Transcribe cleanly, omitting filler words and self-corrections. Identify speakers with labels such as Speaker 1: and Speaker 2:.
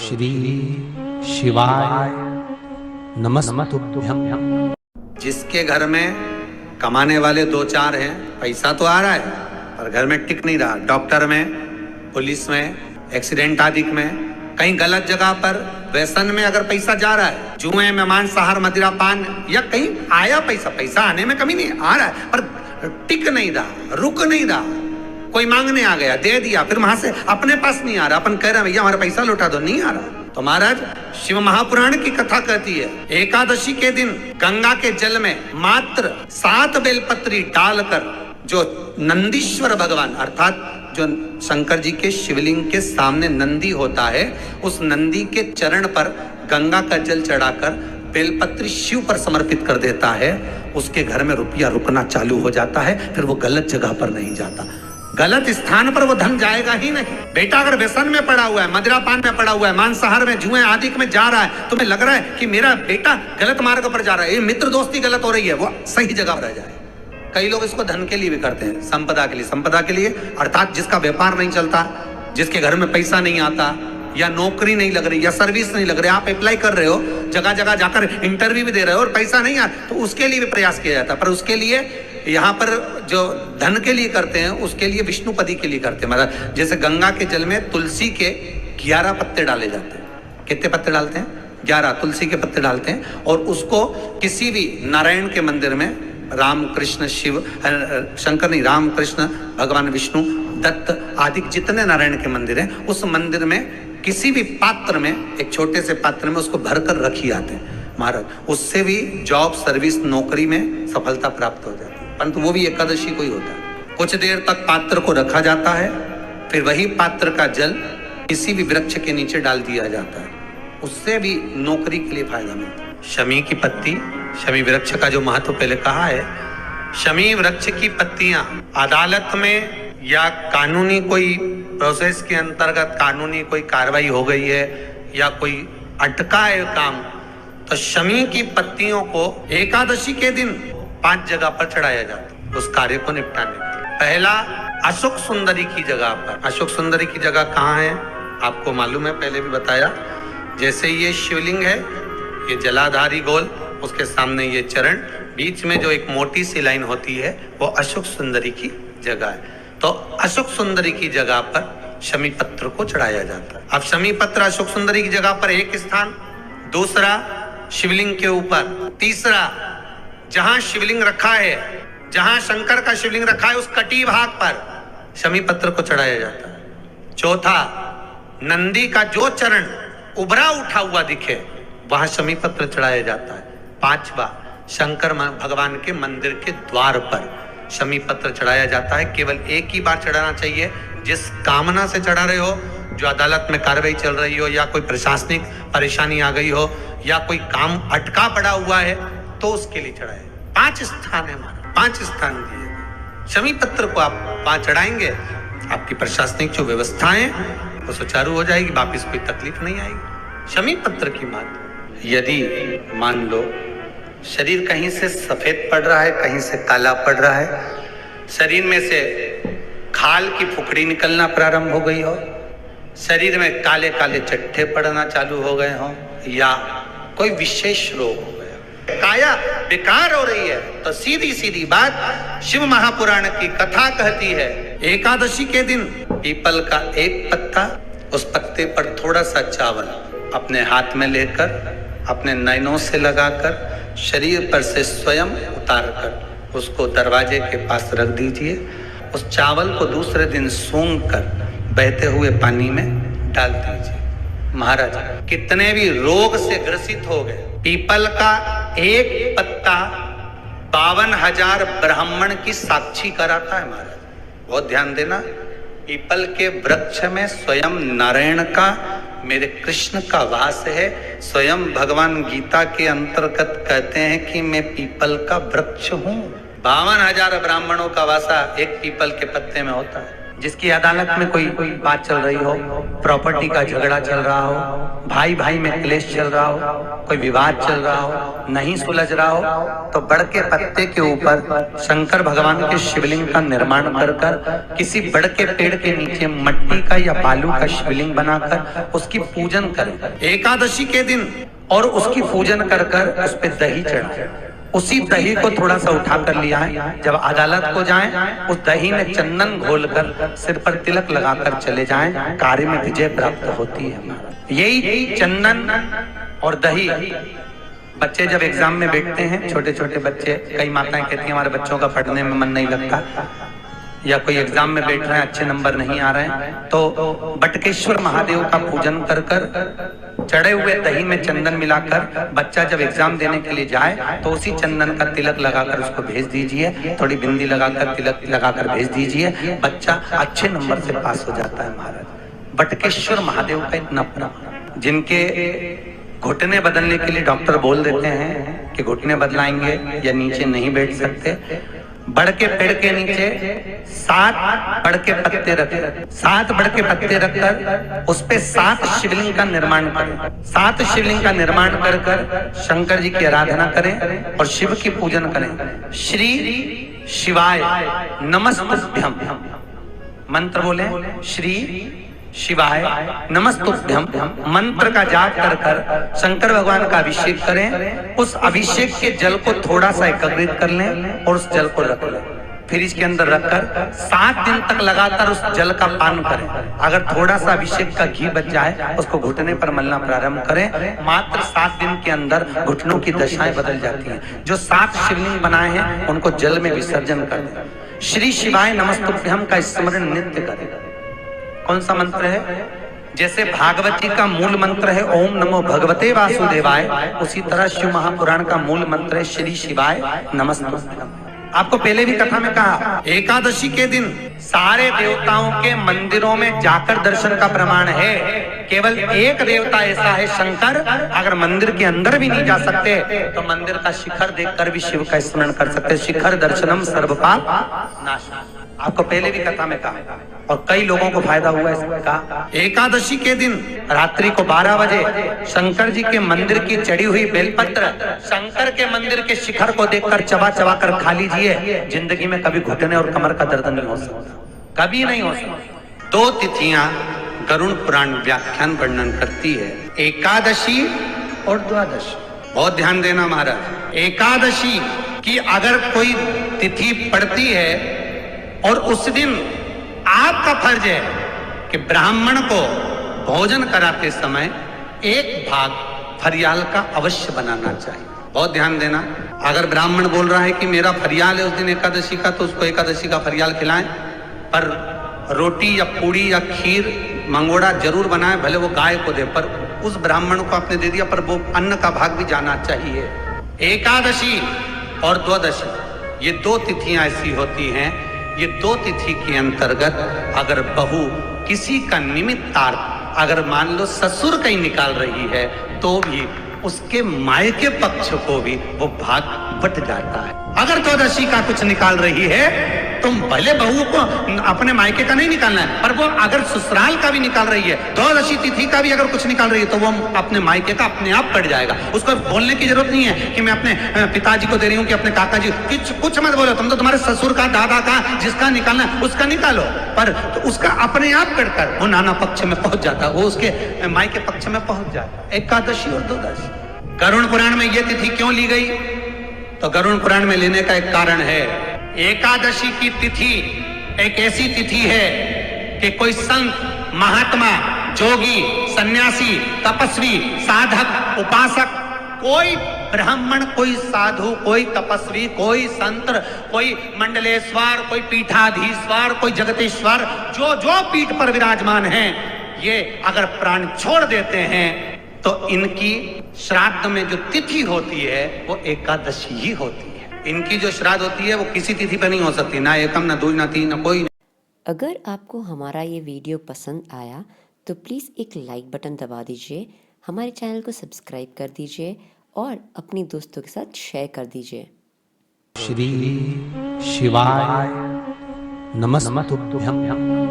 Speaker 1: श्री शिवाय नमस्तुभ्यं।
Speaker 2: जिसके घर में कमाने वाले दो चार हैं, पैसा तो आ रहा है पर घर में टिक नहीं रहा, डॉक्टर में, पुलिस में, एक्सीडेंट आदि में, कहीं गलत जगह पर, व्यसन में अगर पैसा जा रहा है, जुए में, मांसाहार, मदिरा पान, या कहीं आया पैसा आने में कमी नहीं, आ रहा है पर टिक नहीं रहा, रुक नहीं रहा, कोई मांगने आ गया, दे दिया, फिर वहां से अपने पास नहीं आ रहा, अपन कह रहे हैं भैया हमारा पैसा लौटा दो, नहीं आ रहा। तो महाराज शिव महापुराण की कथा कहती है, एकादशी के दिन गंगा के जल में मात्र 7 बेलपत्री डालकर जो नंदीश्वर भगवान अर्थात जो शंकर जी के शिवलिंग के सामने नंदी होता है, उस नंदी के चरण पर गंगा का जल चढ़ाकर बेलपत्री शिव पर समर्पित कर देता है, उसके घर में रुपया रुकना चालू हो जाता है, फिर वो गलत जगह पर नहीं जाता, गलत स्थान पर वो धन जाएगा ही नहीं। बेटा अगर व्यसन में पड़ा हुआ है, मदिरा पान में पड़ा हुआ है, मांसाहार में, जुए आदि में जा रहा है, तुम्हें लग रहा है कि मेरा बेटा गलत मार्ग पर जा रहा है, ये मित्र दोस्ती गलत हो रही है, वो सही जगह पर जाए। कई लोग इसको धन के लिए भी करते हैं, संपदा के लिए, संपदा के लिए अर्थात जिसका व्यापार नहीं चलता, जिसके घर में पैसा नहीं आता, या नौकरी नहीं लग रही, या सर्विस नहीं लग रही, आप अप्लाई कर रहे हो, जगह जगह जाकर इंटरव्यू भी दे रहे हो और पैसा नहीं आ, तो उसके लिए भी प्रयास किया जाता है। पर उसके लिए यहाँ पर जो धन के लिए करते हैं, उसके लिए विष्णुपदी के लिए करते हैं। मतलब जैसे गंगा के जल में तुलसी के 11 पत्ते डाले जाते हैं। कितने पत्ते डालते हैं? 11 तुलसी के पत्ते डालते हैं, और उसको किसी भी नारायण के मंदिर में, राम कृष्ण शिव शंकर नहीं, राम कृष्ण भगवान विष्णु दत्त आदि जितने नारायण के मंदिर हैं, उस मंदिर में किसी भी पात्र में, एक छोटे से पात्र में उसको भरकर रखी आते हैं महाराज। उससे भी जॉब, सर्विस, नौकरी में सफलता प्राप्त हो जाती है। परंतु वो भी एकादशी को ही होता है। कुछ देर तक पात्र को रखा जाता है, फिर वही पात्र का जल किसी भी वृक्ष के नीचे डाल दिया जाता है, उससे भी नौकरी के लिए फायदा मिलता है। शमी की पत्ती, शमी वृक्ष का जो महत्व पहले कहा है, शमी वृक्ष की पत्तियां अदालत में या कानूनी कोई प्रोसेस के अंतर्गत कानूनी कोई कार्रवाई हो गई है या कोई अटका है काम, तो शमी की पत्तियों को एकादशी के दिन 5 जगह पर चढ़ाया जाता है उस कार्य को निपटाने के लिए। पहला अशोक सुंदरी की जगह पर। अशोक सुंदरी की जगह कहाँ है आपको मालूम है, पहले भी बताया। जैसे ये शिवलिंग है, ये जलाधारी गोल, उसके सामने ये चरण, बीच में जो एक मोटी सी लाइन होती है वो अशोक सुंदरी की जगह है। तो अशोक सुंदरी की जगह पर शमी पत्र को चढ़ाया जाता है। अब शमी पत्र अशोक सुंदरी की जगह पर एक स्थान, दूसरा शिवलिंग के ऊपर, तीसरा जहां शिवलिंग रखा है, जहां शंकर का शिवलिंग रखा है उस कटी भाग पर शमी पत्र को चढ़ाया जाता है। चौथा, नंदी का जो चरण उभरा उठा हुआ दिखे वहां शमी पत्र चढ़ाया जाता है। पांचवा, शंकर भगवान के मंदिर के द्वार पर शमी पत्र चढ़ाया जाता है। केवल एक ही बार चढ़ाना चाहिए, जिस कामना से चढ़ा रहे हो, जो अदालत में कार्रवाई चल रही हो, या कोई प्रशासनिक परेशानी आ गई हो, या कोई काम अटका पड़ा हुआ है, तो उसके लिए चढ़ाए। 5 स्थान है हमारा, 5 स्थान दिए। शमी पत्र को आप 5 चढ़ाएंगे, आपकी प्रशासनिक जो व्यवस्थाएं वो सुचारू हो जाएगी, वापिस कोई तकलीफ नहीं आएगी। शमी पत्र की बात, यदि मान लो शरीर कहीं से सफेद पड़ रहा है, कहीं से काला पड़ रहा है, शरीर में से खाल की फुकड़ी निकलना प्रारंभ हो गई हो, शरीर में काले काले चट्टे पड़ना चालू हो गए हो, या कोई विशेष रोग हो गया, काया बेकार हो रही है, तो सीधी सीधी बात शिव महापुराण की कथा कहती है, एकादशी के दिन पीपल का एक पत्ता, उस पत्ते पर थोड़ा सा चावल अपने हाथ में लेकर, अपने नयनों से लगाकर, शरीर पर से स्वयं उतार कर उसको दरवाजे के पास रख दीजिए। उस चावल को दूसरे दिन सूंघ कर बहते हुए पानी में डाल दीजिए। महाराज कितने भी रोग से ग्रसित हो गए, पीपल का एक पत्ता 52,000 ब्राह्मण की साक्षी कराता है। महाराज बहुत ध्यान देना, पीपल के वृक्ष में स्वयं नारायण का, मेरे कृष्ण का वास है। स्वयं भगवान गीता के अंतर्गत कहते हैं कि मैं पीपल का वृक्ष हूँ। 52,000 ब्राह्मणों का वासा एक पीपल के पत्ते में होता है। जिसकी अदालत में कोई बात चल रही हो, प्रॉपर्टी का झगड़ा चल रहा हो, भाई भाई में क्लेश चल रहा हो, कोई विवाद चल रहा हो, नहीं सुलझ रहा हो, तो बड़ के पत्ते के ऊपर शंकर भगवान के शिवलिंग का निर्माण कर कर किसी बड़ के पेड़ के नीचे मट्टी का या बालू का शिवलिंग बनाकर उसकी पूजन करें एकादशी के दिन, और उसकी पूजन कर कर उस पे दही चढ़ाएं। उसी दही को थोड़ा सा उठा कर लिया है, जब अदालत को जाएं, उस दही में चंदन घोलकर सिर पर तिलक लगाकर चले जाएं, कार्य में विजय प्राप्त होती है। यही चंदन और दही बच्चे जब एग्जाम में बैठते हैं, छोटे छोटे बच्चे, कई माताएं कहती हैं हमारे बच्चों का पढ़ने में मन नहीं लगता, या कोई एग्जाम में बैठ रहे हैं, अच्छे नंबर नहीं आ रहे हैं, तो बटकेश्वर महादेव का पूजन कर कर चढ़े हुए दही में चंदन मिलाकर बच्चा जब एग्जाम देने के लिए जाए तो उसी चंदन का तिलक लगाकर उसको भेज दीजिए, थोड़ी बिंदी लगाकर तिलक लगाकर भेज दीजिए, बच्चा अच्छे नंबर से पास हो जाता है। महाराज बटकेश्वर महादेव का इतना प्रभाव, जिनके घुटने बदलने के लिए डॉक्टर बोल देते हैं कि घुटने बदलाएंगे या नीचे नहीं बैठ सकते, बड़ के पेड़ के नीचे 7 बड़ के पत्ते रखें, 7 बड़ के पत्ते रखकर उस पे 7 शिवलिंग का निर्माण करें। 7 शिवलिंग का निर्माण कर कर शंकर जी की आराधना करें और शिव की पूजन करें। श्री शिवाय नमस्तुभ्यम मंत्र बोले, श्री शिवाय नमस्तुभ्यम मंत्र का जाप कर कर शंकर भगवान का अभिषेक करें। उस अभिषेक के जल को थोड़ा सा एकत्रित कर लें और उस जल को रख लें, फ्रिज के अंदर रखकर 7 दिन तक लगातार उस जल का पान करें। अगर थोड़ा सा अभिषेक का घी बच जाए उसको घुटने पर मलना प्रारंभ करें। मात्र 7 दिन के अंदर घुटनों की दशाएं बदल जाती हैं। जो 7 शिवलिंग बनाए हैं उनको जल में विसर्जन कर दें। श्री शिवाय नमस्तुभ्यम का स्मरण नित्य करें। कौन सा मंत्र है? जैसे भागवती का मूल मंत्र है ओम नमो भगवते वासुदेवाय, उसी तरह शिव महापुराण का मूल मंत्र है श्री शिवाय नमस्तुभ्यम। आपको पहले भी कथा में कहा, एकादशी के दिन सारे देवताओं के मंदिरों में जाकर दर्शन का प्रमाण है। केवल एक देवता ऐसा है शंकर, अगर मंदिर के अंदर भी नहीं जा सकते तो मंदिर का शिखर देखकर भी शिव का स्मरण कर सकते। शिखर दर्शनम सर्वपाप नाशनम, आपको पहले भी कथा में कहा और कई लोगों को फायदा हुआ इसका। एकादशी के दिन रात्रि को 12 बजे शंकर जी के मंदिर की चढ़ी हुई बेलपत्र शंकर के मंदिर के शिखर को देखकर चबा चबा कर खा लीजिए। जिंदगी में कभी घुटने और कमर का दर्द नहीं हो सकता, कभी नहीं हो सकता। 2 तिथियां गरुड़ पुराण व्याख्यान वर्णन करती है, एकादशी और द्वादशी। बहुत ध्यान देना महाराज, एकादशी की अगर कोई तिथि पड़ती है और उस दिन आपका फर्ज है कि ब्राह्मण को भोजन कराते समय एक भाग फरियाल का अवश्य बनाना चाहिए। बहुत ध्यान देना, अगर ब्राह्मण बोल रहा है कि मेरा फरियाल है उस दिन एकादशी का, तो उसको एकादशी का फरियाल खिलाएं, पर रोटी या पूड़ी या खीर मंगोड़ा जरूर बनाएं, भले वो गाय को दे, पर उस ब्राह्मण को आपने दे दिया, पर वो अन्न का भाग भी जाना चाहिए। एकादशी और द्वादशी ये 2 तिथियां ऐसी होती हैं, ये 2 तिथि के अंतर्गत अगर बहू किसी का निमित्तार्थ अगर मान लो ससुर कहीं निकाल रही है तो भी उसके मायके पक्ष को भी वो भाग बट जाता है। अगर द्वादशी का कुछ निकाल रही है तो भले बहू को अपने मायके का नहीं निकालना है, पर वो अगर ससुराल का भी निकाल रही है, द्वादशी तिथि का भी अगर कुछ निकाल रही है तो वो अपने मायके का अपने आप कट जाएगा। उसको बोलने की जरूरत नहीं है कि मैं अपने पिताजी को दे रही हूँ कि अपने काका जी, कुछ मत बोलो, तुम तो तुम्हारे ससुर का दादा का जिसका निकालना है उसका निकालो, पर तो उसका अपने आप कटकर वो नाना पक्ष में पहुंच जाता है, वो उसके मायके पक्ष में पहुंच जाता है। एकादशी और द्वादशी गरुड़ पुराण में ये तिथि क्यों ली गई? तो गरुड़ पुराण में लेने का एक कारण है, एकादशी की तिथि एक ऐसी तिथि है कि कोई संत, महात्मा, जोगी, सन्यासी, तपस्वी, साधक, उपासक, कोई ब्राह्मण, कोई साधु, कोई तपस्वी, कोई संत, कोई मंडलेश्वर, कोई पीठाधीश्वर, कोई जगतेश्वर, जो जो पीठ पर विराजमान हैं, ये अगर प्राण छोड़ देते हैं तो इनकी श्राद्ध में जो तिथि होती है वो एकादशी ही होती है। इनकी जो श्राद्ध होती है वो किसी तिथि पर नहीं हो सकती, ना एकम, ना 2, ना 3, ना कोई।
Speaker 3: अगर आपको हमारा ये वीडियो पसंद आया तो प्लीज़ एक लाइक बटन दबा दीजिए, हमारे चैनल को सब्सक्राइब कर दीजिए और अपने दोस्तों के साथ शेयर कर दीजिए।
Speaker 1: श्री शिवाय नमस्तुभ्यं।